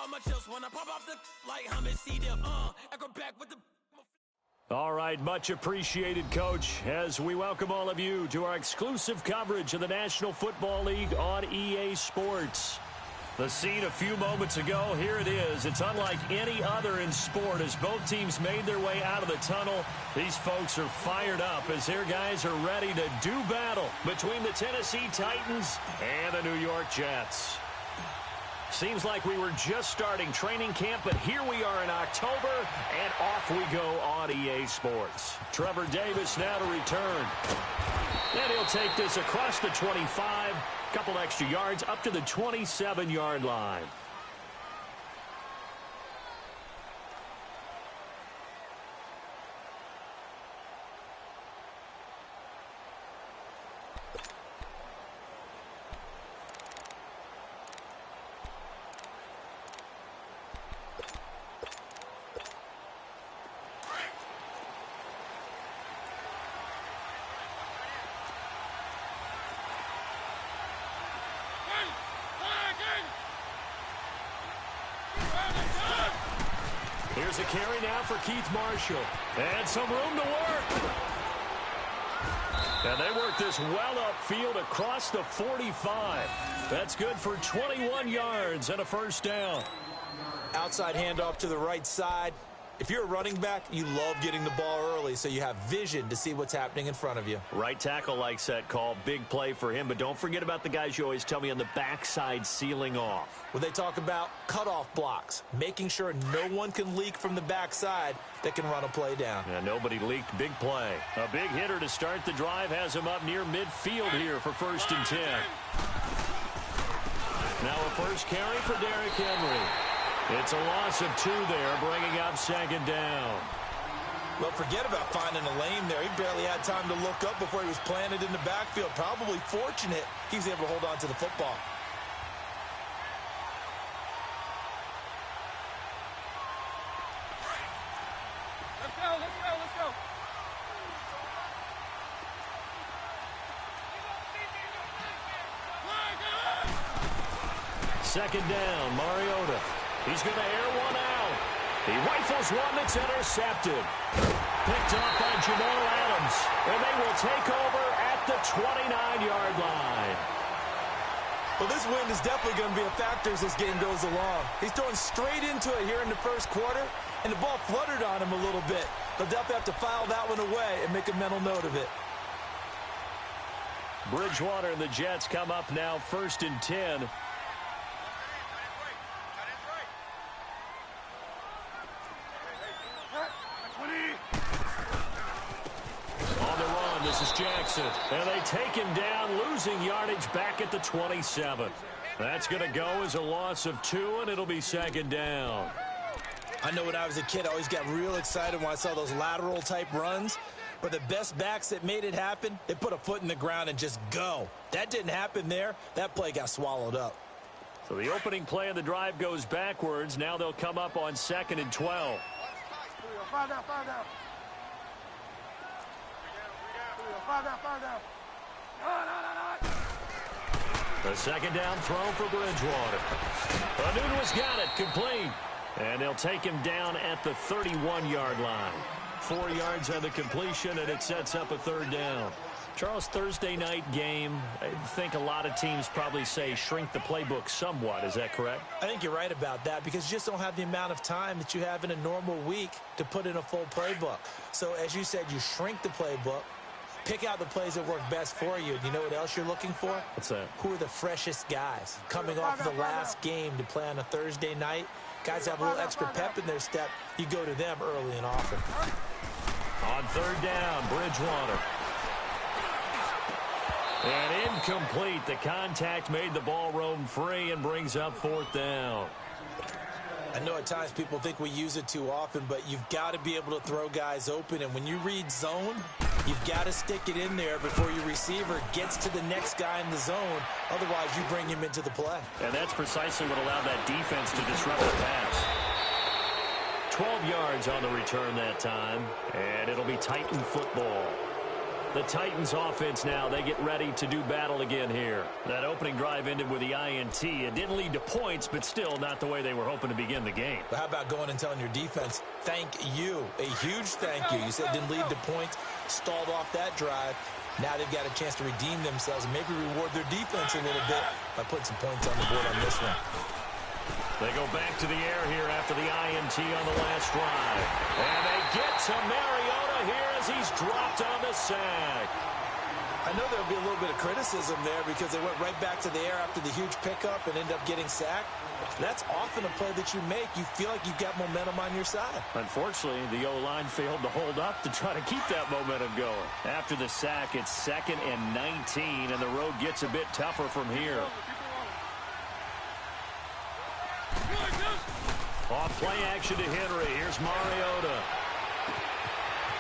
all my chips when I pop off the like hummus C-dip. I go back with the... All right, much appreciated, Coach, as we welcome all of you to our exclusive coverage of the National Football League on EA Sports. The scene a few moments ago, here it is. It's unlike any other in sport as both teams made their way out of the tunnel. These folks are fired up as their guys are ready to do battle between the Tennessee Titans and the New York Jets. Seems like we were just starting training camp, but here we are in October, and off we go on EA Sports. Trevor Davis now to return. And he'll take this across the 25, couple extra yards up to the 27-yard line. Here's a carry now for Keith Marshall. And some room to work. And they work this well upfield across the 45. That's good for 21 yards and a first down. Outside handoff to the right side. If you're a running back, you love getting the ball early so you have vision to see what's happening in front of you. Right tackle likes that call. Big play for him, but don't forget about the guys you always tell me on the backside sealing off. When they talk about cutoff blocks, making sure no one can leak from the backside that can run a play down. Yeah, nobody leaked. Big play. A big hitter to start the drive has him up near midfield here for 1st and 10. Now a first carry for Derrick Henry. It's a loss of 2 there, bringing up 2nd down. Well, forget about finding a lane there. He barely had time to look up before he was planted in the backfield. Probably fortunate he was able to hold on to the football. Let's go, let's go, let's go. 2nd down, Mariota. He's going to air one out. He rifles one that's intercepted. Picked up by Jamal Adams. And they will take over at the 29-yard line. Well, this win is definitely going to be a factor as this game goes along. He's throwing straight into it here in the first quarter, and the ball fluttered on him a little bit. They'll definitely have to file that one away and make a mental note of it. Bridgewater and the Jets come up now 1st and 10. This is Jackson, and they take him down, losing yardage back at the 27. That's going to go as a loss of 2, and it'll be 2nd down. I know when I was a kid, I always got real excited when I saw those lateral-type runs. But the best backs that made it happen, they put a foot in the ground and just go. That didn't happen there. That play got swallowed up. So the opening play of the drive goes backwards. Now they'll come up on 2nd and 12. Fire down, fire down. Fire down. The 2nd down throw for Bridgewater. Anunwa's got it, complete. And they'll take him down at the 31-yard line. 4 yards on the completion, and it sets up a 3rd down. Charles, Thursday night game, I think a lot of teams probably say shrink the playbook somewhat. Is that correct? I think you're right about that because you just don't have the amount of time that you have in a normal week to put in a full playbook. So, as you said, you shrink the playbook. Pick out the plays that work best for you. You know what else you're looking for? What's that? Who are the freshest guys? Coming off the last game to play on a Thursday night, guys have a little extra pep in their step. You go to them early and often. On 3rd down, Bridgewater. And incomplete. The contact made the ball roam free and brings up 4th down. I know at times people think we use it too often, but you've got to be able to throw guys open. And when you read zone, you've got to stick it in there before your receiver gets to the next guy in the zone. Otherwise, you bring him into the play. And that's precisely what allowed that defense to disrupt the pass. 12 yards on the return that time, and it'll be Titan football. The Titans offense now, they get ready to do battle again here. That opening drive ended with the INT. It didn't lead to points, but still not the way they were hoping to begin the game. But how about going and telling your defense, thank you, a huge thank you. You said it didn't lead to points, stalled off that drive. Now they've got a chance to redeem themselves and maybe reward their defense a little bit by putting some points on the board on this one. They go back to the air here after the INT on the last drive. And they get to Mariota here as he's dropped on the sack. I know there'll be a little bit of criticism there because they went right back to the air after the huge pickup and end up getting sacked. That's often a play that you make. You feel like you've got momentum on your side. Unfortunately, the O-line failed to hold up to try to keep that momentum going. After the sack, it's 2nd and 19, and the road gets a bit tougher from here. Off play action to Henry. Here's Mariota.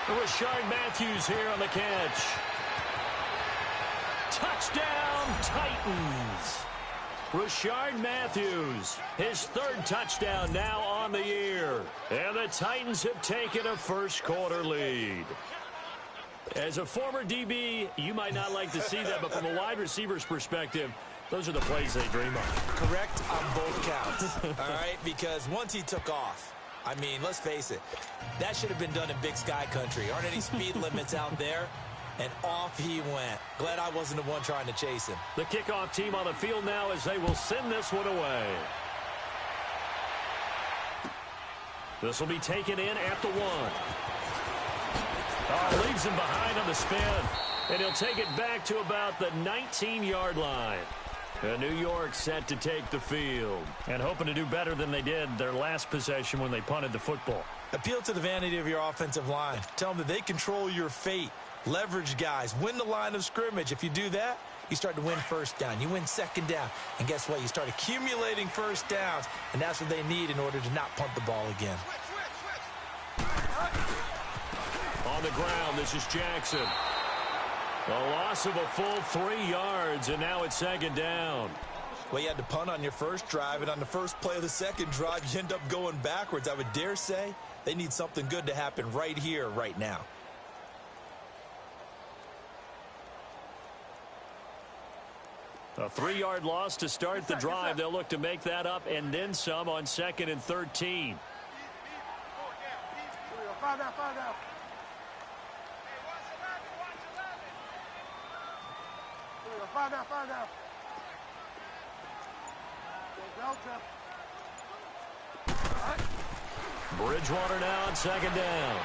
Rashard Matthews here on the catch. Touchdown, Titans. Rashard Matthews, his 3rd touchdown now on the year. And the Titans have taken a first-quarter lead. As a former DB, you might not like to see that, but from a wide receiver's perspective, those are the plays they dream of. Correct on both counts, all right? Because once he took off, I mean, let's face it, that should have been done in Big Sky Country. Aren't any speed limits out there? And off he went. Glad I wasn't the one trying to chase him. The kickoff team on the field now as they will send this one away. This will be taken in at the 1. Oh, leaves him behind on the spin. And he'll take it back to about the 19-yard line. And New York set to take the field. And hoping to do better than they did their last possession when they punted the football. Appeal to the vanity of your offensive line. Tell them that they control your fate. Leverage guys. Win the line of scrimmage. If you do that, you start to win first down. You win 2nd down. And guess what? You start accumulating first downs. And that's what they need in order to not punt the ball again. On the ground, this is Jackson. A loss of a full 3 yards, and now it's 2nd down. Well, you had to punt on your first drive, and on the first play of the second drive, you end up going backwards. I would dare say they need something good to happen right here, right now. A 3-yard loss to start the drive. They'll look to make that up and then some on 2nd and 13. Find out. Find out. Bridgewater now on 2nd down.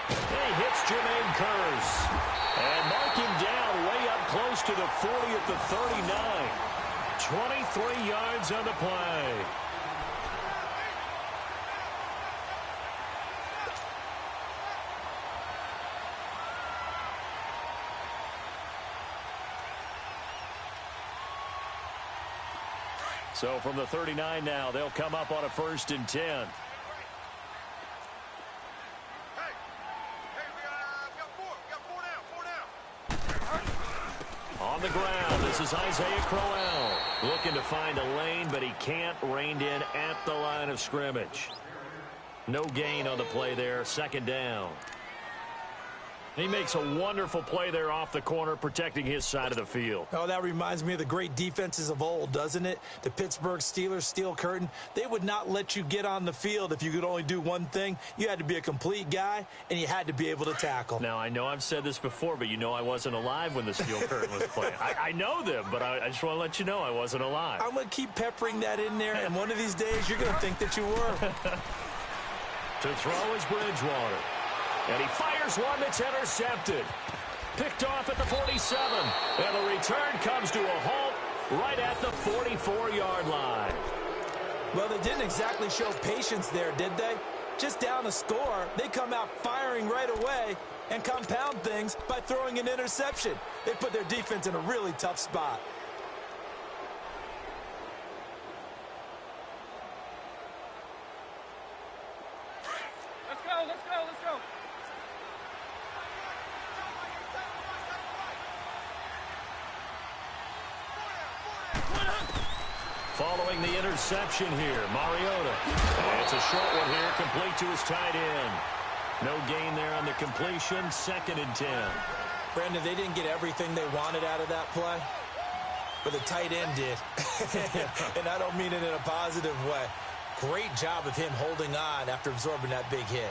He hits Jermaine Kearse. And mark him down way up close to the 40 at the 39. 23 yards on the play. So from the 39 now, they'll come up on a 1st and 10. On the ground, this is Isaiah Crowell. Looking to find a lane, but he can't. Reined in at the line of scrimmage. No gain on the play there, 2nd down. He makes a wonderful play there off the corner, protecting his side of the field. Oh, that reminds me of the great defenses of old, doesn't it? The Pittsburgh Steelers, Steel Curtain. They would not let you get on the field if you could only do one thing. You had to be a complete guy, and you had to be able to tackle. Now, I know I've said this before, but you know I wasn't alive when the Steel Curtain was playing. I know them, but I just want to let you know I wasn't alive. I'm going to keep peppering that in there, and one of these days you're going to think that you were. To throw is Bridgewater. And he fires one that's intercepted. Picked off at the 47. And the return comes to a halt right at the 44-yard line. Well, they didn't exactly show patience there, did they? Just down a score, they come out firing right away and compound things by throwing an interception. They put their defense in a really tough spot. Let's go. Following the interception here, Mariota. And it's a short one here, complete to his tight end. No gain there on the completion, 2nd and 10. Brandon, they didn't get everything they wanted out of that play, but the tight end did. And I don't mean it in a positive way. Great job of him holding on after absorbing that big hit.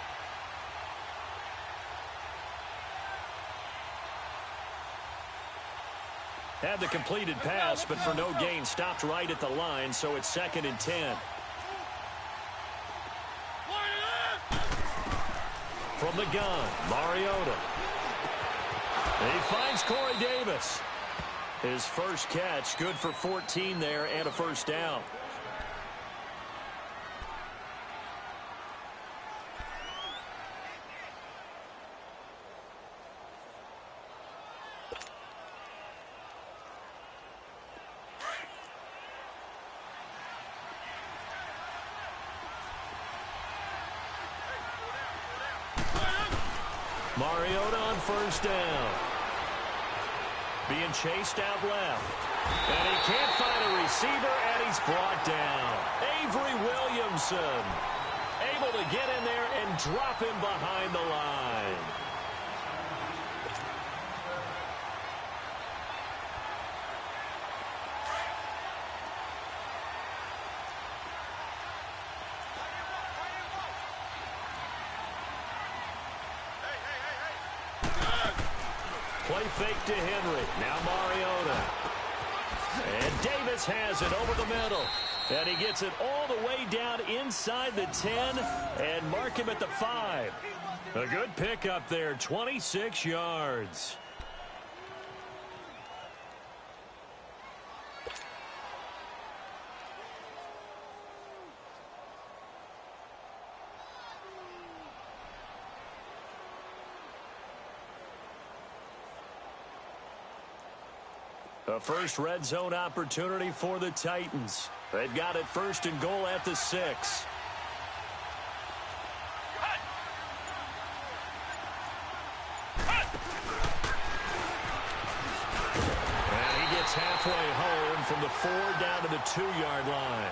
Had the completed pass, but for no gain, stopped right at the line, so it's 2nd and 10. From the gun, Mariota. He finds Corey Davis. His first catch, good for 14 there and a first down. Mariota on first down. Being chased out left. And he can't find a receiver, and he's brought down. Avery Williamson able to get in there and drop him behind the line. Play fake to Henry. Now Mariota. And Davis has it over the middle. And he gets it all the way down inside the 10 and mark him at the 5. A good pickup there, 26 yards. A first red zone opportunity for the Titans. They've got it 1st and goal at the 6. And he gets halfway home from the 4 down to the 2-yard line.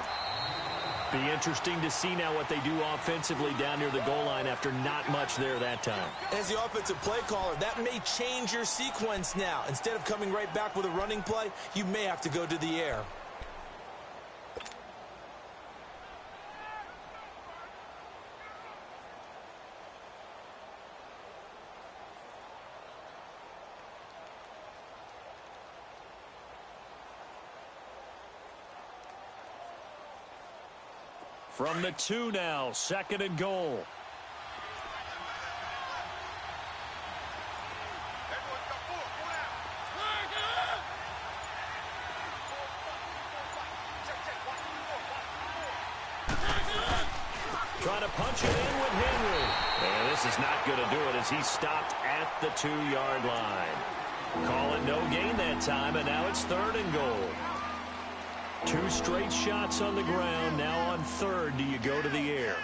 Be interesting to see now what they do offensively down near the goal line after not much there that time. As the offensive play caller, that may change your sequence now. Instead of coming right back with a running play, you may have to go to the air. From the 2 now, 2nd and goal. Trying to punch it in with Henry. And this is not going to do it as he stopped at the 2-yard line. Call it no gain that time, and now it's 3rd and goal. 2 straight shots on the ground. Now on 3rd, do you go to the air?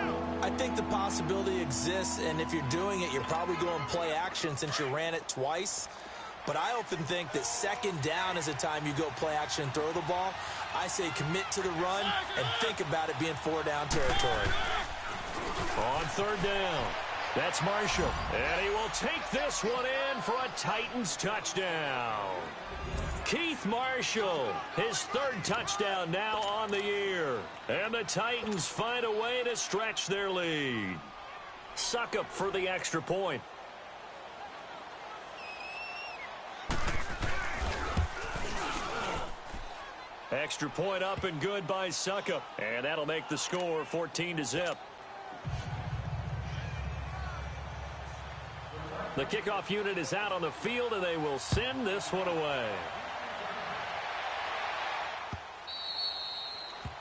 I think the possibility exists, and if you're doing it, you're probably going play action since you ran it twice. But I often think that 2nd down is a time you go play action and throw the ball. I say commit to the run and think about it being 4-down territory. On 3rd down, that's Marshall. And he will take this one in for a Titans touchdown. Keith Marshall, his 3rd touchdown now on the year. And the Titans find a way to stretch their lead. Suckup for the extra point. Extra point up and good by Suckup. And that'll make the score 14-0. The kickoff unit is out on the field, and they will send this one away.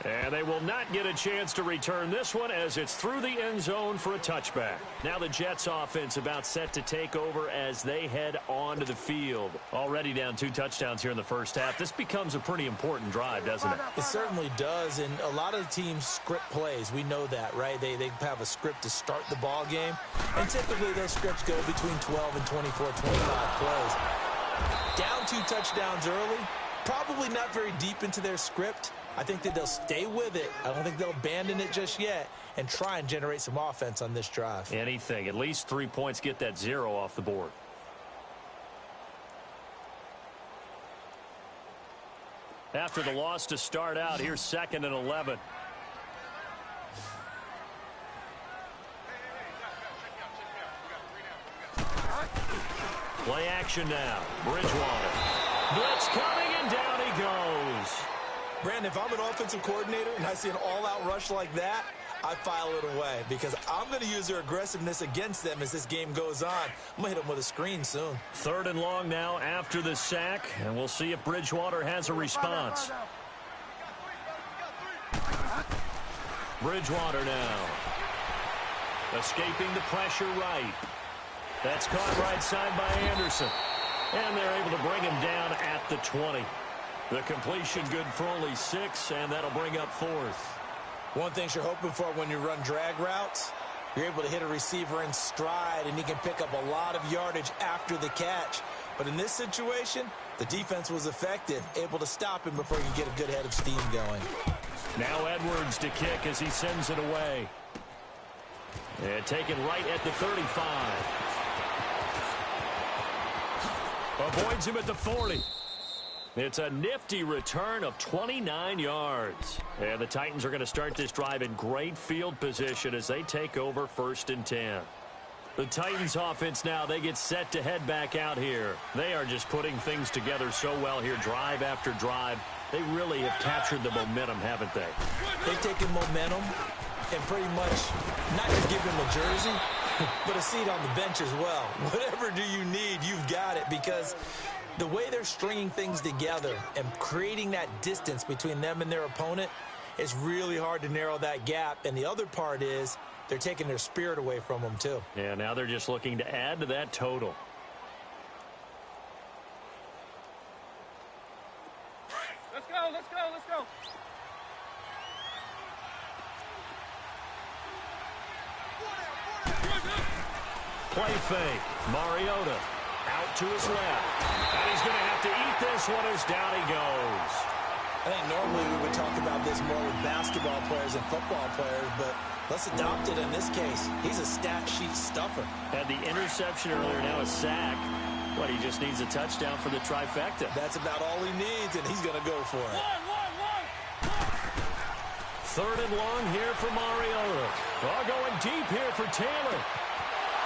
And they will not get a chance to return this one as it's through the end zone for a touchback. Now the Jets offense about set to take over as they head onto the field. Already down 2 touchdowns here in the first half. This becomes a pretty important drive, doesn't it? It certainly does, and a lot of teams script plays. We know that, right? They have a script to start the ball game, and typically those scripts go between 12 and 24, 25 plays. Down 2 touchdowns early, probably not very deep into their script. I think that they'll stay with it. I don't think they'll abandon it just yet and try and generate some offense on this drive. Anything. At least 3 points, get that 0 off the board. after the loss to start out. Here's 2nd and 11. Play action now. Bridgewater. Blitz coming, and down he goes. Brandon, if I'm an offensive coordinator and I see an all-out rush like that, I file it away because I'm going to use their aggressiveness against them as this game goes on. I'm going to hit them with a screen soon. 3rd and long now after the sack, and we'll see if Bridgewater has a response. Bridgewater now. Escaping the pressure right. That's caught right side by Anderson. And they're able to bring him down at the 20. The completion good for only 6, and that'll bring up 4th. One thing you're hoping for when you run drag routes, you're able to hit a receiver in stride, and he can pick up a lot of yardage after the catch. But in this situation, the defense was effective, able to stop him before he can get a good head of steam going. Now Edwards to kick as he sends it away. And taken right at the 35. Avoids him at the 40. It's a nifty return of 29 yards. And the Titans are going to start this drive in great field position as they take over 1st and 10. The Titans offense now, they get set to head back out here. They are just putting things together so well here, drive after drive. They really have captured the momentum, haven't they? They've taken momentum and pretty much not just give him a jersey, but a seat on the bench as well. Whatever do you need, you've got it, because the way they're stringing things together and creating that distance between them and their opponent is really hard to narrow that gap. And the other part is they're taking their spirit away from them too. Yeah, now they're just looking to add to that total. Let's go, let's go, let's go. Play fake. Mariota out to his left. And he's going to have to eat this one as down he goes. I think normally we would talk about this more with basketball players and football players, but let's adopt it in this case. He's a stat sheet stuffer. Had the interception earlier, now a sack. But he just needs a touchdown for the trifecta. That's about all he needs, and he's going to go for it. 3rd and long here for Mariota. Going deep here for Taylor.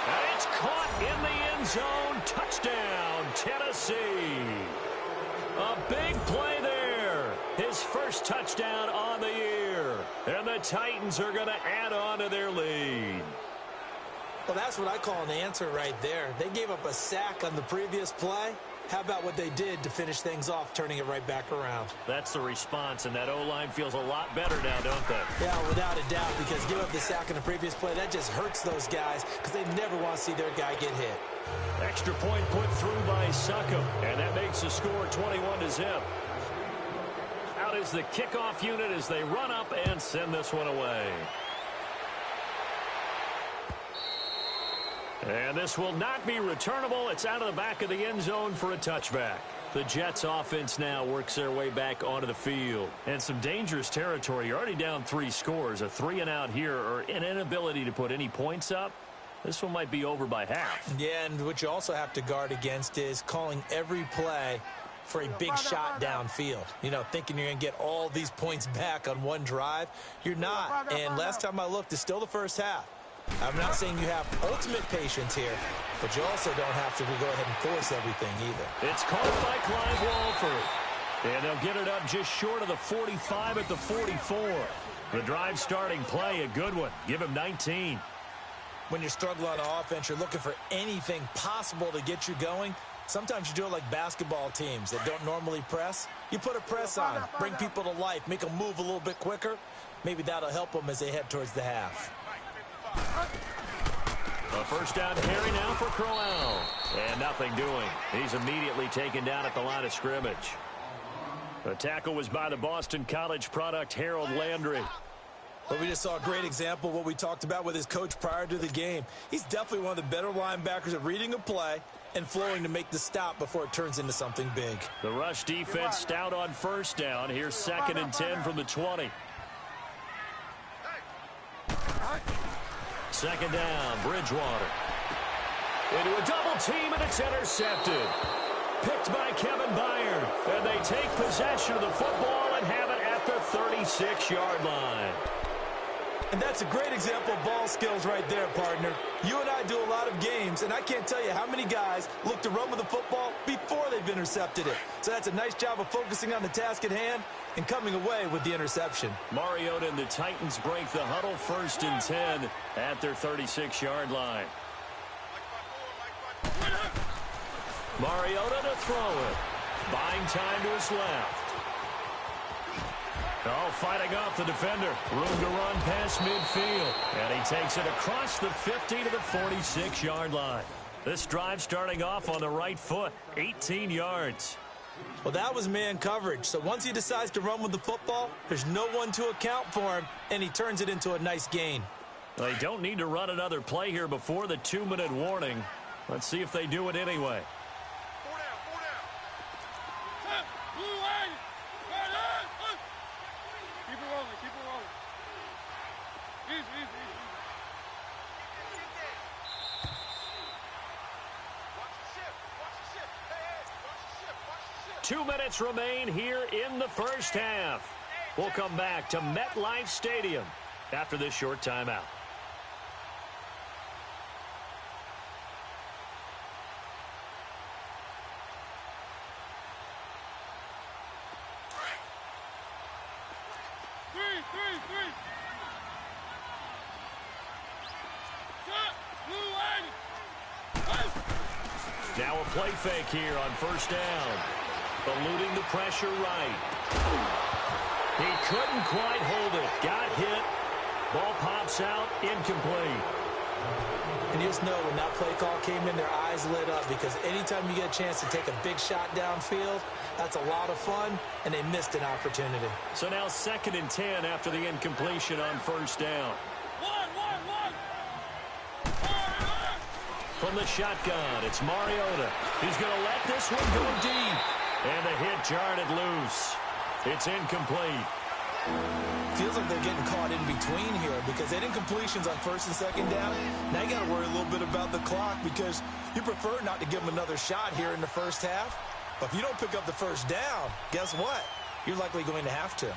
And it's caught in the end zone. Touchdown, Tennessee. A big play there. His first touchdown on the year. And the Titans are going to add on to their lead. Well, that's what I call an answer right there. They gave up a sack on the previous play. How about what they did to finish things off, turning it right back around? That's the response, and that O-line feels a lot better now, don't they? Yeah, without a doubt, because give up the sack in the previous play, that just hurts those guys because they never want to see their guy get hit. Extra point put through by Succop, and that makes the score 21-0. Out is the kickoff unit as they run up and send this one away. And this will not be returnable. It's out of the back of the end zone for a touchback. The Jets offense now works their way back onto the field. And some dangerous territory. You're already down 3 scores. A 3-and-out here, or an inability to put any points up. This one might be over by half. Yeah, and what you also have to guard against is calling every play for a big shot downfield. You know, thinking you're going to get all these points back on one drive. You're not. And last time I looked, it's still the first half. I'm not saying you have ultimate patience here, but you also don't have to go ahead and force everything either. It's caught by Clive Walford. And they'll get it up just short of the 45 at the 44. The drive starting play, a good one. Give him 19. When you're struggling on offense, you're looking for anything possible to get you going. Sometimes you do it like basketball teams that don't normally press. You put a press on, bring people to life, make them move a little bit quicker. Maybe that'll help them as they head towards the half. A first down carry now for Crowell. And nothing doing. He's immediately taken down at the line of scrimmage. The tackle was by the Boston College product, Harold Landry. But we just saw a great example of what we talked about with his coach prior to the game. He's definitely one of the better linebackers at reading a play and flowing to make the stop before it turns into something big. The rush defense stout on first down. Here's 2nd and 10 from the 20. 2nd down, Bridgewater. Into a double team, and it's intercepted. Picked by Kevin Byard. And they take possession of the football and have it at the 36-yard line. And that's a great example of ball skills right there, partner. You and I do a lot of games, and I can't tell you how many guys look to run with the football before they've intercepted it. So that's a nice job of focusing on the task at hand and coming away with the interception. Mariota and the Titans break the huddle, 1st and 10 at their 36-yard line. Mariota to throw it. Buying time to his left. Oh, fighting off the defender. Room to run past midfield. And he takes it across the 50 to the 46-yard line. This drive starting off on the right foot. 18 yards. Well, that was man coverage. So once he decides to run with the football, there's no one to account for him, and he turns it into a nice gain. They don't need to run another play here before the 2-minute warning. Let's see if they do it anyway. Easy, easy, easy. 2 minutes remain here in the first half. We'll come back to MetLife Stadium after this short timeout. Three. Now a play fake here on 1st down. Eluding the pressure right. He couldn't quite hold it. Got hit. Ball pops out. Incomplete. And you just know when that play call came in, their eyes lit up, because anytime you get a chance to take a big shot downfield, that's a lot of fun, and they missed an opportunity. So now 2nd and 10 after the incompletion on 1st down. One. From the shotgun, it's Mariota. He's going to let this one go deep. And the hit jarred it loose. It's incomplete. Feels like they're getting caught in between here, because they had incompletions on 1st and 2nd down. Now you got to worry a little bit about the clock, because you prefer not to give them another shot here in the first half. But if you don't pick up the 1st down, guess what? You're likely going to have to.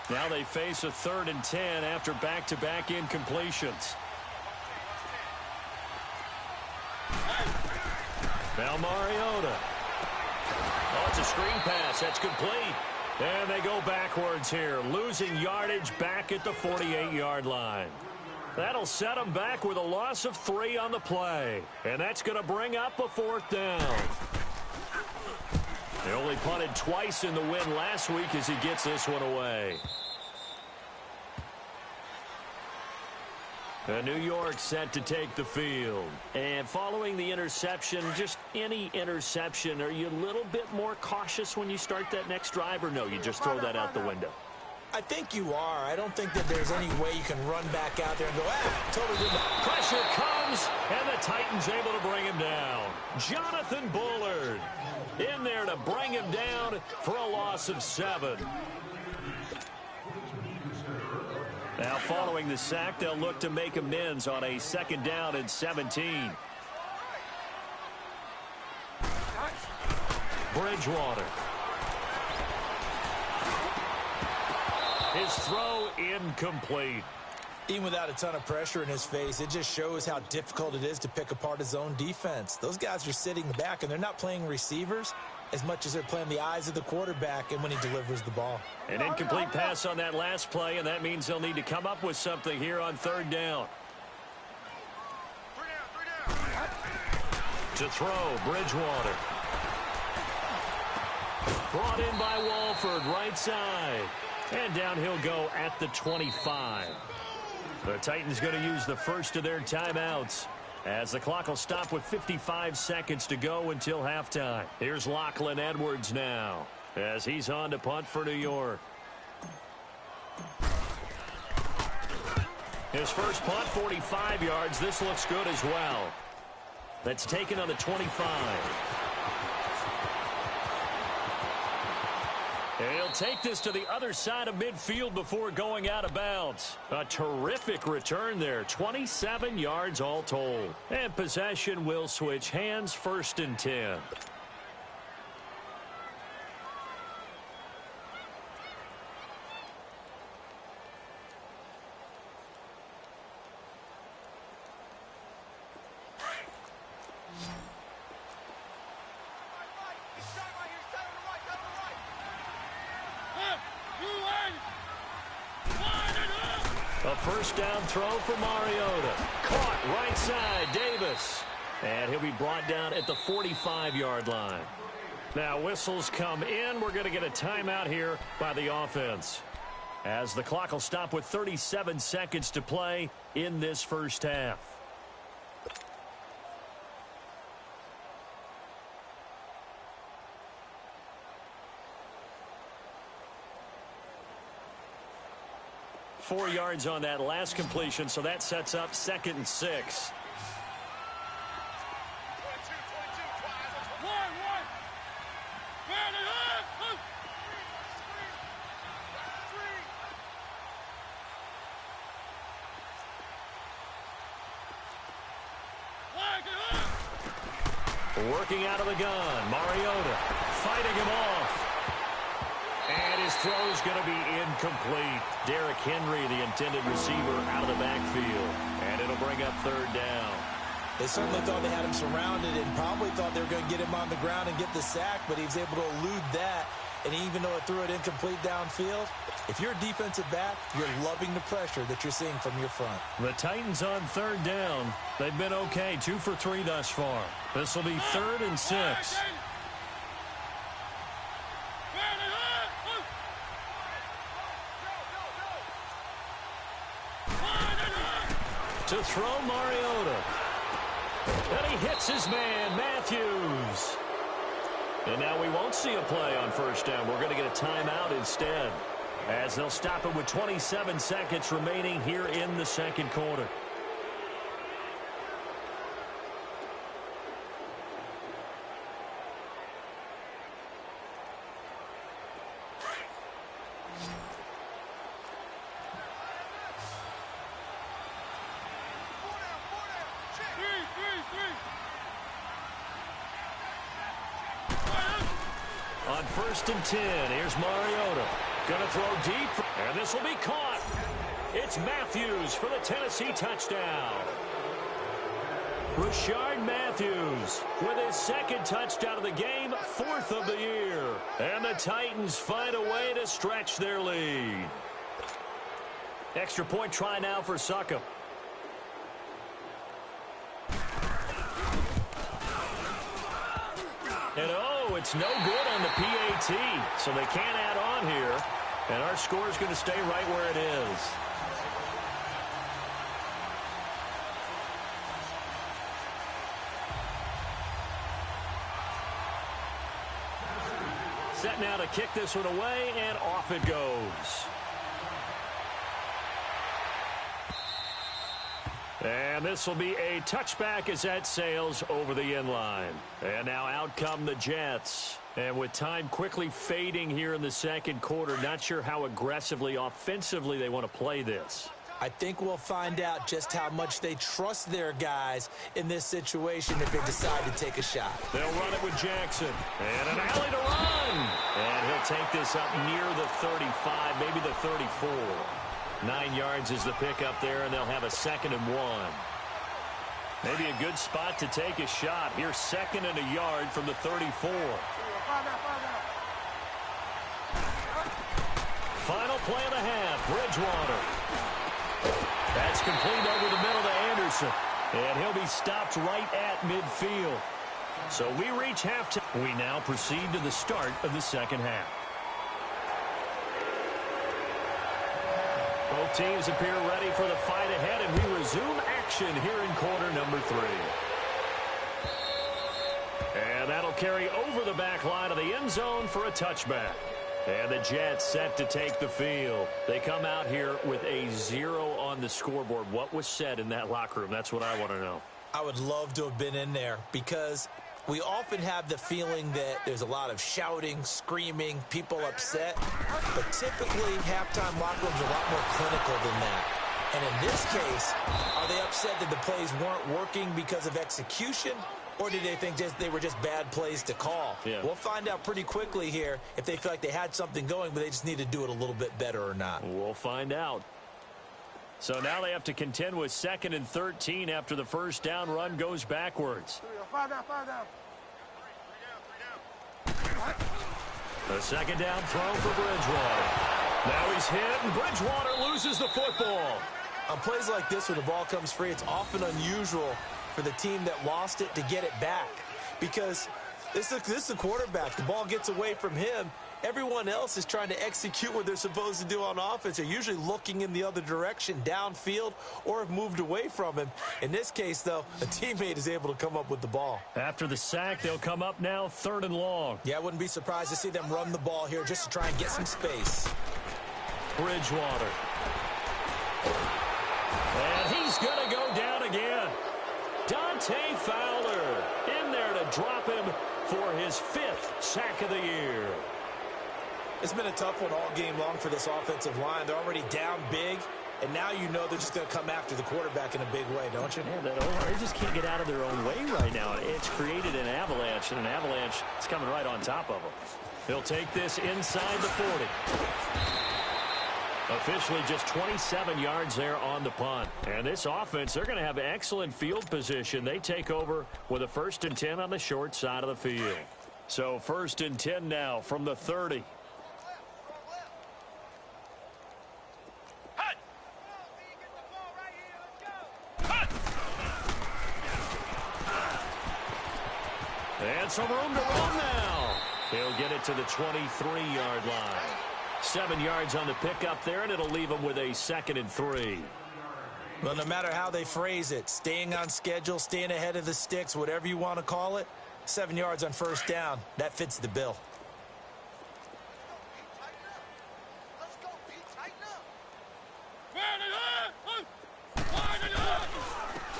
Now they face a 3rd and 10 after back-to-back incompletions. Now Mariota. Oh, it's a screen pass. That's complete. And they go backwards here, losing yardage back at the 48-yard line. That'll set them back with a loss of 3 on the play. And that's going to bring up a 4th down. They only punted twice in the win last week as he gets this one away. New York set to take the field. And following the interception, just any interception, are you a little bit more cautious when you start that next drive, or no, you just throw that out the window? I think you are. I don't think that there's any way you can run back out there and go, totally didn't. Pressure comes, and the Titans able to bring him down. Jonathan Bullard in there to bring him down for a loss of 7. Now following the sack, they'll look to make amends on a 2nd down and 17. Bridgewater. His throw incomplete. Even without a ton of pressure in his face, it just shows how difficult it is to pick apart his own defense. Those guys are sitting back, and they're not playing receivers as much as they're playing the eyes of the quarterback and when he delivers the ball. An incomplete pass on that last play, and that means they'll need to come up with something here on 3rd down. To throw, Bridgewater. Brought in by Walford, right side. And down he'll go at the 25. The Titans going to use the first of their timeouts, as the clock will stop with 55 seconds to go until halftime. Here's Lachlan Edwards now, as he's on to punt for New York. His first punt, 45 yards. This looks good as well. That's taken on the 25. He'll take this to the other side of midfield before going out of bounds. A terrific return there. 27 yards all told. And possession will switch hands, 1st and 10. A first down throw for Mariota. Caught right side, Davis. And he'll be brought down at the 45-yard line. Now whistles come in. We're going to get a timeout here by the offense, as the clock will stop with 37 seconds to play in this first half. Four yards on that last completion, so that sets up 2nd and 6. Working out of the gun, Mariota fighting him off. And his throw is going to be incomplete. Derrick Henry, the intended receiver, out of the backfield. And it'll bring up 3rd down. They certainly thought they had him surrounded and probably thought they were going to get him on the ground and get the sack, but he was able to elude that. And even though it threw it incomplete downfield, if you're a defensive back, you're loving the pressure that you're seeing from your front. The Titans on 3rd down. They've been okay, 2 for 3 thus far. This will be 3rd and 6. To throw, Mariota. And he hits his man, Matthews. And now we won't see a play on 1st down. We're going to get a timeout instead, as they'll stop it with 27 seconds remaining here in the 2nd quarter. On 1st and 10, here's Mariota. Going to throw deep, and this will be caught. It's Matthews for the Tennessee touchdown. Rashard Matthews with his 2nd touchdown of the game, 4th of the year. And the Titans find a way to stretch their lead. Extra point try now for Succop. And oh, it's no good on the PAT, so they can't add on here. And our score is going to stay right where it is. Set now to kick this one away, and off it goes. And this will be a touchback as that sails over the end line. And now out come the Jets. And with time quickly fading here in the 2nd quarter, not sure how aggressively, offensively they want to play this. I think we'll find out just how much they trust their guys in this situation if they decide to take a shot. They'll run it with Jackson. And an alley to run. And he'll take this up near the 35, maybe the 34. 9 yards is the pickup there, and they'll have a 2nd and 1. Maybe a good spot to take a shot. Here's 2nd and a yard from the 34. Final play of the half, Bridgewater. That's complete over the middle to Anderson. And he'll be stopped right at midfield. So we reach halftime. We now proceed to the start of the 2nd half. Both teams appear ready for the fight ahead, and we resume action here in quarter number 3. And that'll carry over the back line of the end zone for a touchback. And the Jets set to take the field. They come out here with a 0 on the scoreboard. What was said in that locker room? That's what I want to know. I would love to have been in there because We often have the feeling that there's a lot of shouting, screaming, people upset. But typically, halftime locker rooms are a lot more clinical than that. And in this case, are they upset that the plays weren't working because of execution? Or did they think they were just bad plays to call? Yeah. We'll find out pretty quickly here if they feel like they had something going, but they just need to do it a little bit better or not. We'll find out. So now they have to contend with 2nd and 13 after the first down run goes backwards. 5 down, 5 down. The second down throw for Bridgewater. Now he's hit, and Bridgewater loses the football. On plays like this where the ball comes free, it's often unusual for the team that lost it to get it back. Because this is a quarterback. The ball gets away from him. Everyone else is trying to execute what they're supposed to do on offense. They're usually looking in the other direction, downfield, or have moved away from him. In this case, though, a teammate is able to come up with the ball. After the sack, they'll come up now 3rd and long. Yeah, I wouldn't be surprised to see them run the ball here just to try and get some space. Bridgewater. And he's going to go down again. Dante Fowler in there to drop him for his 5th sack of the year. It's been a tough one all game long for this offensive line. They're already down big, and now you know they're just going to come after the quarterback in a big way, don't you? Yeah, they just can't get out of their own way right now. It's created an avalanche, and an avalanche is coming right on top of them. He'll take this inside the 40. Officially just 27 yards there on the punt. And this offense, they're going to have excellent field position. They take over with a 1st and 10 on the short side of the field. So 1st and 10 now from the 30. And some room to run now. He'll get it to the 23-yard line. 7 yards on the pickup there, and it'll leave him with a 2nd and 3. Well, no matter how they phrase it, staying on schedule, staying ahead of the sticks, whatever you want to call it, 7 yards on 1st down, that fits the bill.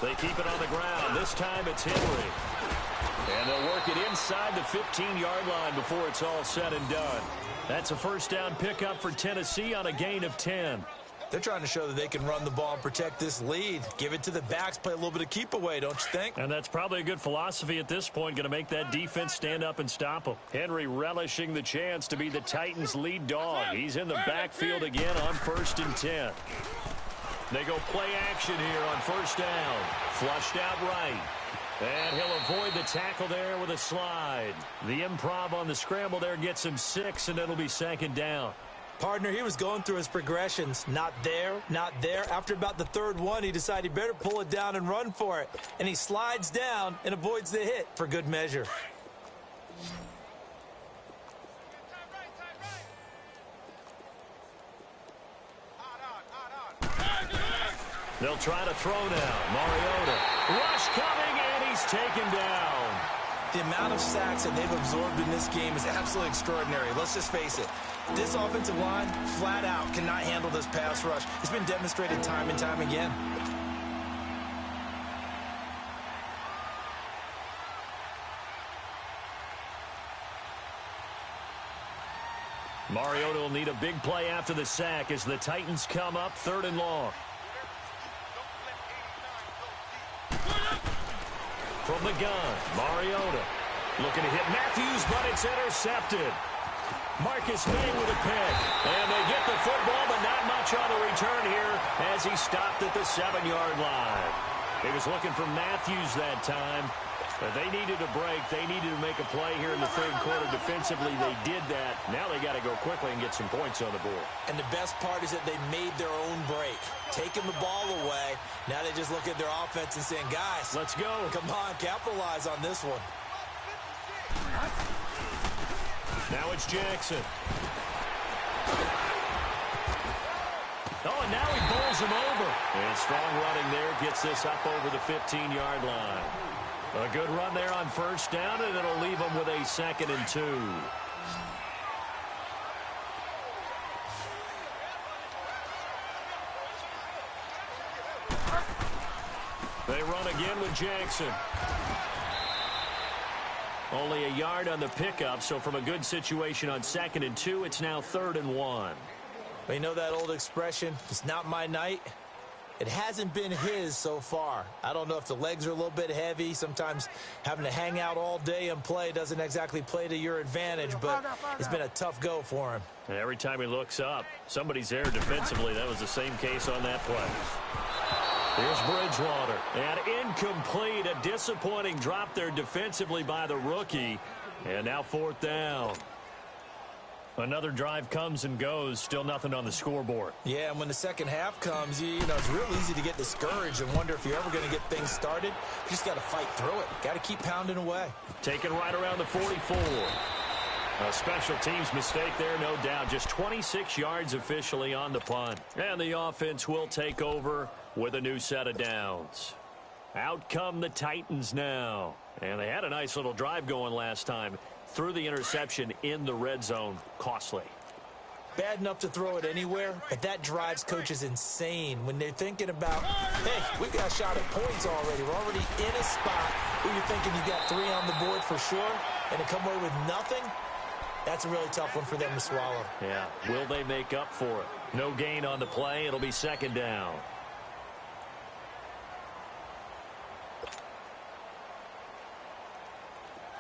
They keep it on the ground. This time it's Henry. And they'll work it inside the 15-yard line before it's all said and done. That's a 1st down pickup for Tennessee on a gain of 10. They're trying to show that they can run the ball and protect this lead. Give it to the backs, play a little bit of keep away, don't you think? And that's probably a good philosophy at this point, going to make that defense stand up and stop them. Henry relishing the chance to be the Titans' lead dog. He's in the backfield again on 1st and 10. They go play action here on 1st down. Flushed out right. And he'll avoid the tackle there with a slide. The improv on the scramble there gets him 6, and it'll be 2nd down. Partner, he was going through his progressions. Not there, not there. After about the 3rd one, he decided he better pull it down and run for it. And he slides down and avoids the hit for good measure. They'll try to throw now. Mariota. Rush coming, and he's taken down. The amount of sacks that they've absorbed in this game is absolutely extraordinary. Let's just face it. This offensive line, flat out, cannot handle this pass rush. It's been demonstrated time and time again. Mariota will need a big play after the sack as the Titans come up 3rd and long. From the gun, Mariota looking to hit Matthews, but it's intercepted. Marcus May with a pick. And they get the football, but not much on the return here as he stopped at the 7-yard line. He was looking for Matthews that time. But they needed a break. They needed to make a play here in the 3rd quarter. Defensively, they did that. Now they got to go quickly and get some points on the board. And the best part is that they made their own break. Taking the ball away. Now they just look at their offense and saying, guys, let's go. Come on, capitalize on this one. Now it's Jackson. Oh, and now he bowls him over. And strong running there gets this up over the 15-yard line. A good run there on 1st down, and it'll leave them with a 2nd and 2. They run again with Jackson. Only a yard on the pickup, so from a good situation on 2nd and 2, it's now 3rd and 1. Well, you know that old expression, it's not my night? It hasn't been his so far. I don't know if the legs are a little bit heavy. Sometimes having to hang out all day and play doesn't exactly play to your advantage, but it's been a tough go for him. And every time he looks up, somebody's there defensively. That was the same case on that play. Here's Bridgewater. And incomplete. A disappointing drop there defensively by the rookie. And now 4th down. Another drive comes and goes. Still nothing on the scoreboard. Yeah, and when the second half comes, you know, it's real easy to get discouraged and wonder if you're ever going to get things started. You just got to fight through it. Got to keep pounding away. Taken right around the 44. A special teams mistake there, no doubt. Just 26 yards officially on the punt. And the offense will take over with a new set of downs. Out come the Titans now. And they had a nice little drive going last time. Threw the interception in the red zone. Costly. Bad enough to throw it anywhere, but that drives coaches insane when they're thinking about, hey, we've got a shot at points already. We're already in a spot where you're thinking you got 3 on the board for sure, and to come away with nothing, that's a really tough one for them to swallow. Yeah, will they make up for it? No gain on the play. It'll be 2nd down.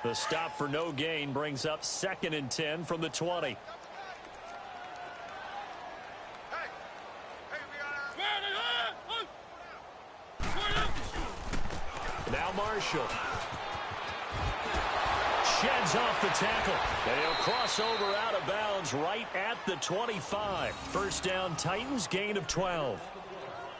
The stop for no gain brings up 2nd and 10 from the 20. Now Marshall. Sheds off the tackle. And he'll cross over out of bounds right at the 25. First down, Titans, gain of 12.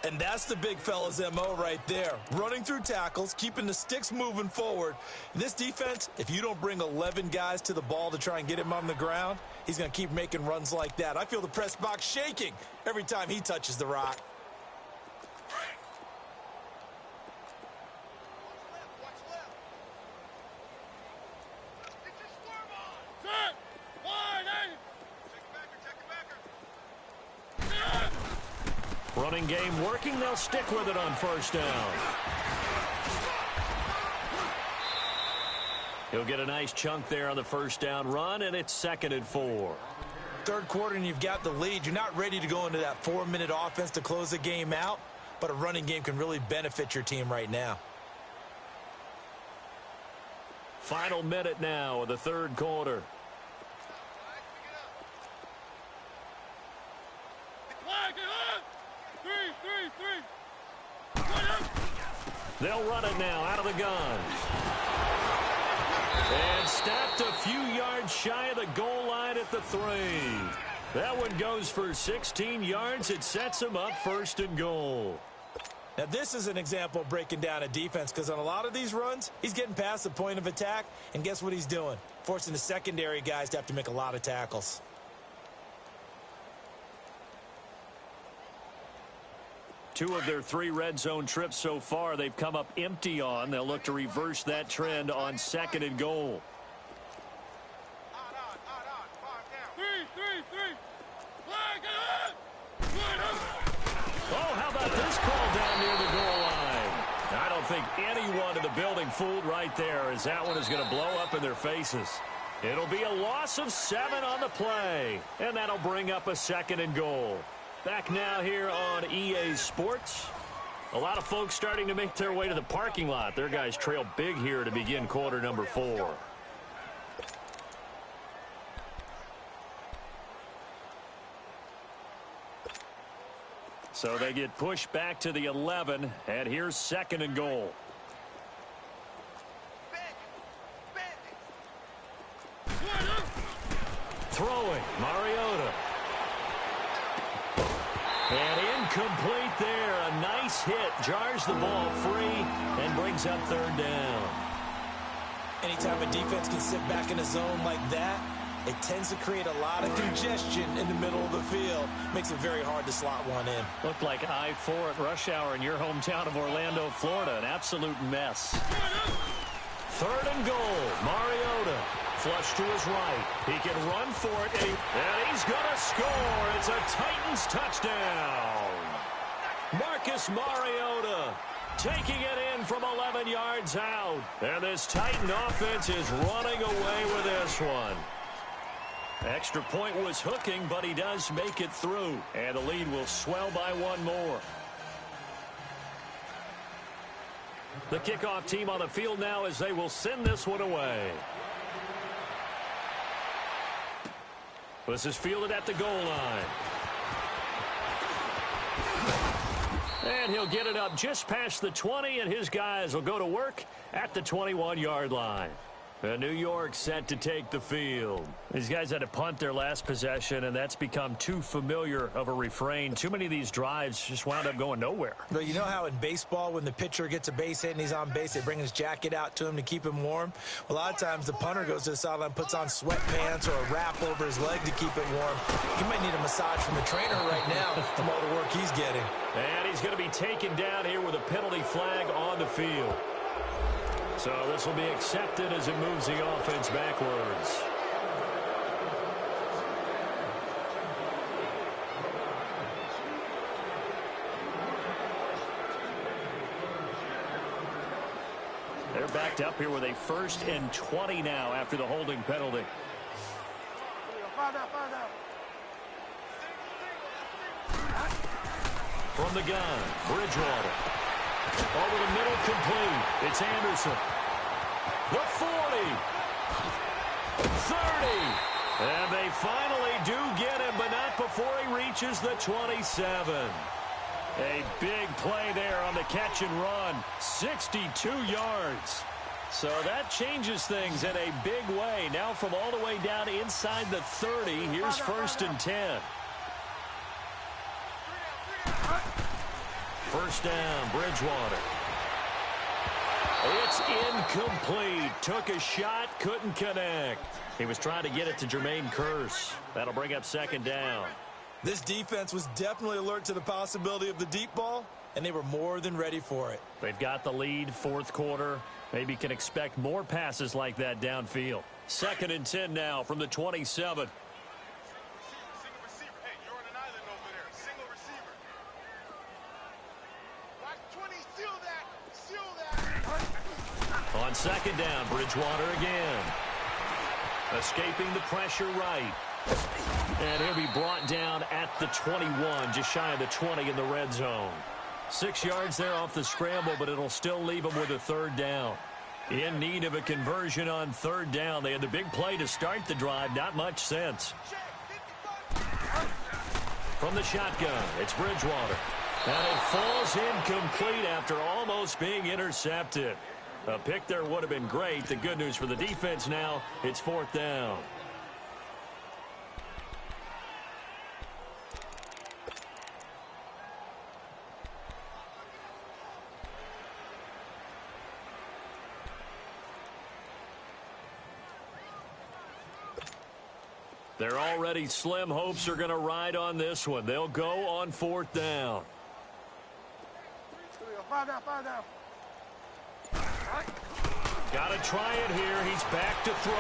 And that's the big fella's MO right there. Running through tackles, keeping the sticks moving forward. This defense, if you don't bring 11 guys to the ball to try and get him on the ground, he's going to keep making runs like that. I feel the press box shaking every time he touches the rock. Running game working. They'll stick with it on first down. He'll get a nice chunk there on the first down run, and it's 2nd and 4. Third quarter and you've got the lead. You're not ready to go into that 4-minute offense to close the game out, but a running game can really benefit your team right now. Final minute now of the third quarter. They'll run it now out of the gun. And stopped a few yards shy of the goal line at the 3. That one goes for 16 yards. It sets him up 1st and goal. Now, this is an example of breaking down a defense because on a lot of these runs, he's getting past the point of attack, and guess what he's doing? Forcing the secondary guys to have to make a lot of tackles. Two of their 3 red zone trips so far, they've come up empty on. They'll look to reverse that trend on 2nd and goal. Oh, how about this call down near the goal line? I don't think anyone in the building fooled right there, as that one is going to blow up in their faces. It'll be a loss of 7 on the play, and that'll bring up a 2nd and goal. Back now here on EA Sports. A lot of folks starting to make their way to the parking lot. Their guys trail big here to begin quarter number 4. So they get pushed back to the 11, and here's 2nd and goal. Throwing, Mariota. And incomplete there. A nice hit. Jars the ball free and brings up 3rd down. Anytime a defense can sit back in a zone like that, it tends to create a lot of congestion in the middle of the field. Makes it very hard to slot one in. Looked like I-4 at rush hour in your hometown of Orlando, Florida. An absolute mess. 3rd and goal. Mariota. Flush to his right. He can run for it, and he's going to score. It's a Titans touchdown. Marcus Mariota taking it in from 11 yards out. And this Titan offense is running away with this one. Extra point was hooking, but he does make it through. And the lead will swell by one more. The kickoff team on the field now as they will send this one away. This is fielded at the goal line. And he'll get it up just past the 20, and his guys will go to work at the 21-yard line. New York set to take the field. These guys had to punt their last possession, and that's become too familiar of a refrain. Too many of these drives just wound up going nowhere. But you know how in baseball, when the pitcher gets a base hit and he's on base, they bring his jacket out to him to keep him warm? A lot of times the punter goes to the sideline, puts on sweatpants or a wrap over his leg to keep it warm. He might need a massage from the trainer right now from all the work he's getting. And he's going to be taken down here with a penalty flag on the field. So this will be accepted as it moves the offense backwards. They're backed up here with a 1st and 20 now after the holding penalty. From the gun, Bridgewater. Over the middle, complete. It's Anderson. The 40. 30. And they finally do get him, but not before he reaches the 27. A big play there on the catch and run. 62 yards. So that changes things in a big way. Now from all the way down inside the 30, here's 1st and 10. First down, Bridgewater. It's incomplete. Took a shot, couldn't connect. He was trying to get it to Jermaine Kearse. That'll bring up 2nd down. This defense was definitely alert to the possibility of the deep ball, and they were more than ready for it. They've got the lead, 4th quarter. Maybe can expect more passes like that downfield. 2nd and 10 now from the 27. On 2nd down, Bridgewater again. Escaping the pressure right. And he'll be brought down at the 21, just shy of the 20 in the red zone. 6 yards there off the scramble, but it'll still leave him with a 3rd down. In need of a conversion on 3rd down. They had the big play to start the drive. Not much sense. From the shotgun, it's Bridgewater. And it falls incomplete after almost being intercepted. A pick there would have been great. The good news for the defense now, it's 4th down. They're already slim hopes are going to ride on this one. They'll go on 4th down. Got to try it here. He's back to throw.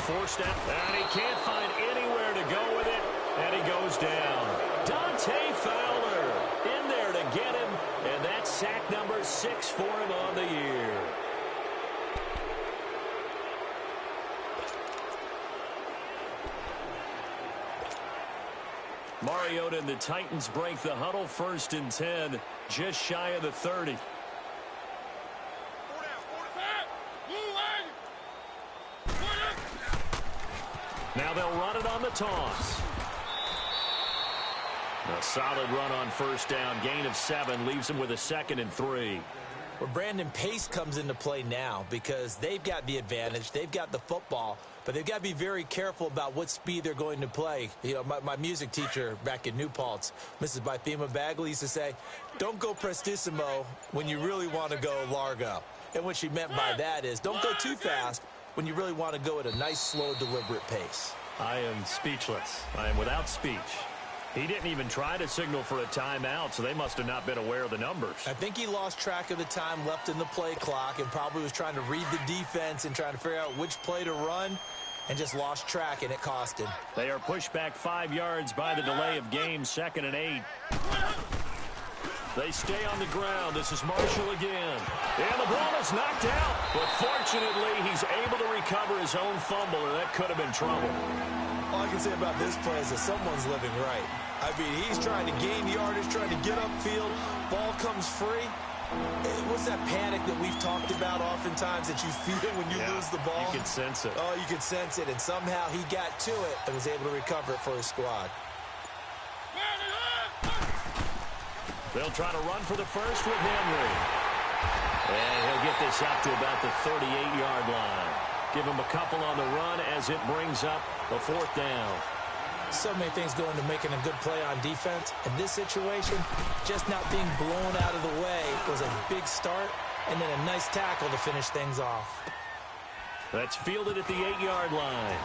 Forced out, and he can't find anywhere to go with it, and he goes down. Dante Fowler in there to get him, and that's sack number 6 for him on the year. Mariota and the Titans break the huddle. 1st and 10, just shy of the 30. Now they'll run it on the toss. A solid run on 1st down. Gain of 7 leaves him with a 2nd and 3. Well, Brandon, pace comes into play now because they've got the advantage. They've got the football, but they've got to be very careful about what speed they're going to play. You know, my music teacher back in New Paltz, Mrs. Bythema Bagley, used to say, don't go prestissimo when you really want to go largo. And what she meant by that is don't go too fast when you really want to go at a nice, slow, deliberate pace. I am speechless. I am without speech. He didn't even try to signal for a timeout, so they must have not been aware of the numbers. I think he lost track of the time left in the play clock and probably was trying to read the defense and trying to figure out which play to run. and just lost track, and it cost him. They are pushed back 5 yards by the delay of game, 2nd and 8. They stay on the ground. This is Marshall again. And the ball is knocked out. But fortunately, he's able to recover his own fumble, or that could have been trouble. All I can say about this play is that someone's living right. I mean, he's trying to gain yardage, trying to get upfield. Ball comes free. What's that panic that we've talked about oftentimes that you feel when you lose the ball? You can sense it. Oh, you can sense it. And somehow he got to it and was able to recover it for his squad. They'll try to run for the first with Henry. And he'll get this up to about the 38-yard line. Give him a couple on the run as it brings up a 4th down. So many things go into making a good play on defense. In this situation, just not being blown out of the way was a big start, and then a nice tackle to finish things off. That's fielded at the 8-yard line.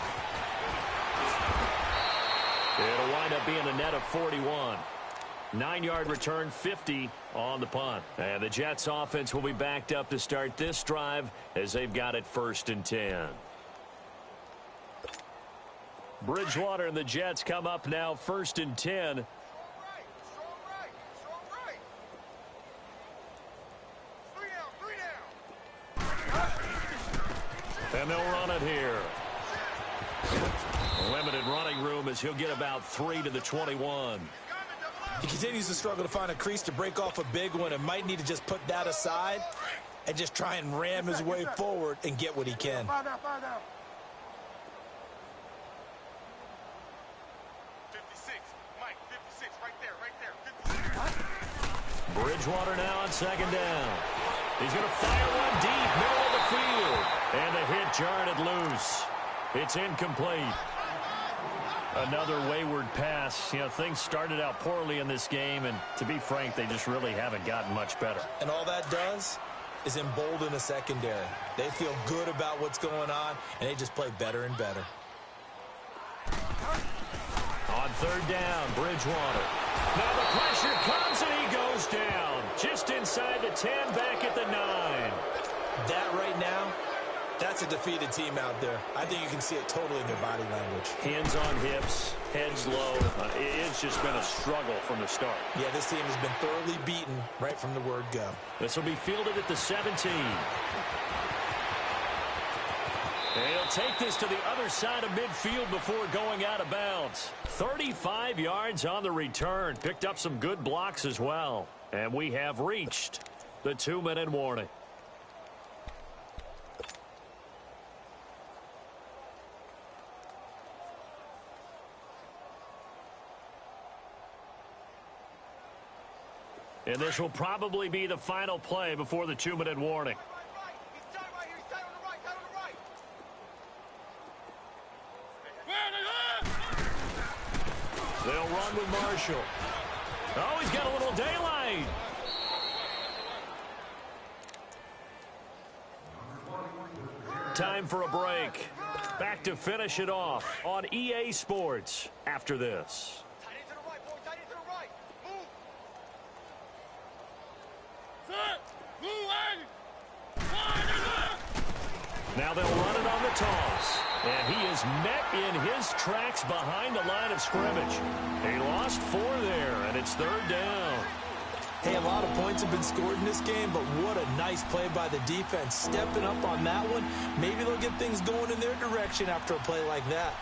It'll wind up being a net of 41. 9-yard return, 50 on the punt. And the Jets offense will be backed up to start this drive as they've got it 1st and 10. Bridgewater and the Jets come up now 1st and 10. And they'll run it here. Limited running room as he'll get about 3 to the 21. He continues to struggle to find a crease to break off a big one and might need to just put that aside and just try and ram his way forward and get what he can. Find out. 56, Mike, 56, right there. 56. Bridgewater now on 2nd down. He's going to fire one deep, middle of the field. And the hit jarred it loose. It's incomplete. Another wayward pass. You know, things started out poorly in this game, and to be frank, they just really haven't gotten much better. And all that does is embolden the secondary. They feel good about what's going on, and they just play better and better. On 3rd down, Bridgewater. Now the pressure comes, and he goes down. Just inside the 10, back at the 9. That right now, that's a defeated team out there. I think you can see it totally in their body language. Hands on hips, heads low. It's just been a struggle from the start. Yeah, this team has been thoroughly beaten right from the word go. This will be fielded at the 17. And he'll take this to the other side of midfield before going out of bounds. 35 yards on the return. Picked up some good blocks as well. And we have reached the 2-minute warning. And this will probably be the final play before the 2-minute warning. They'll run with Marshall. Oh, he's got a little daylight. Time for a break. Back to finish it off on EA Sports after this. Now they'll run it on the toss. And he is met in his tracks behind the line of scrimmage. He lost 4 there, and it's 3rd down. Hey, a lot of points have been scored in this game, but what a nice play by the defense. Stepping up on that one, maybe they'll get things going in their direction after a play like that.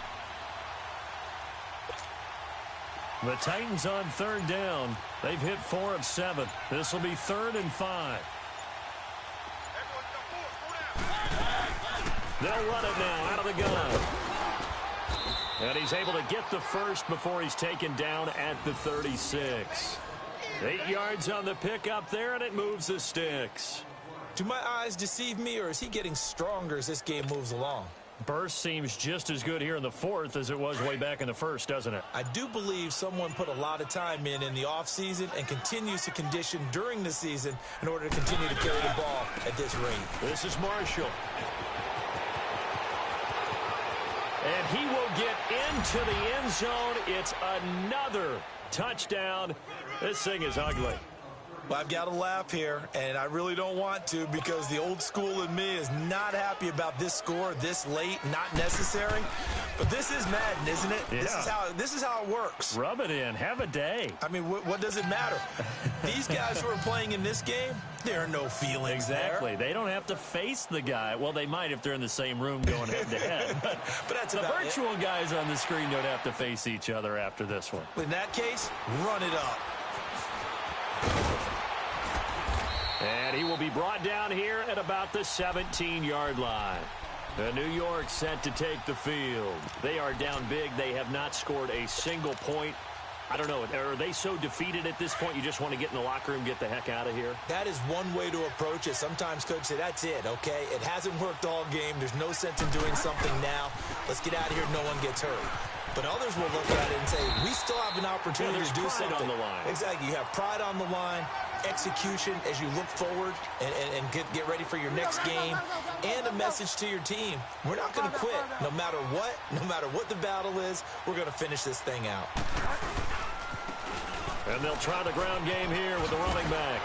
The Titans on 3rd down. They've hit 4 of 7. This will be 3rd and 5. They'll run it now out of the gun. And he's able to get the first before he's taken down at the 36. 8 yards on the pickup there, and it moves the sticks. Do my eyes deceive me, or is he getting stronger as this game moves along? Burst seems just as good here in the 4th as it was way back in the 1st, doesn't it? I do believe someone put a lot of time in the offseason and continues to condition during the season in order to continue to carry the ball at this rate. This is Marshall. And he will get into the end zone. It's another touchdown. This thing is ugly. Well, I've got to laugh here, and I really don't want to because the old school in me is not happy about this score this late, not necessary. But this is Madden, isn't it? Yeah. This is how it works. Rub it in. Have a day. I mean, what does it matter? These guys who are playing in this game, there are no feelings Exactly. there. They don't have to face the guy. Well, they might if they're in the same room going head-to-head. But that's the about virtual guys on the screen don't have to face each other after this one. In that case, run it up. And he will be brought down here at about the 17-yard line. The New York set to take the field. They are down big. They have not scored a single point. I don't know. Are they so defeated at this point you just want to get in the locker room, get the heck out of here? That is one way to approach it. Sometimes coach say, that's it, okay? It hasn't worked all game. There's no sense in doing something now. Let's get out of here. No one gets hurt. But others will look at it and say, we still have an opportunity to do something. On the line. Exactly. You have pride on the line, execution as you look forward and get ready for your next game, and a message to your team. We're not going to quit. No matter what the battle is, we're going to finish this thing out. And they'll try the ground game here with the running back.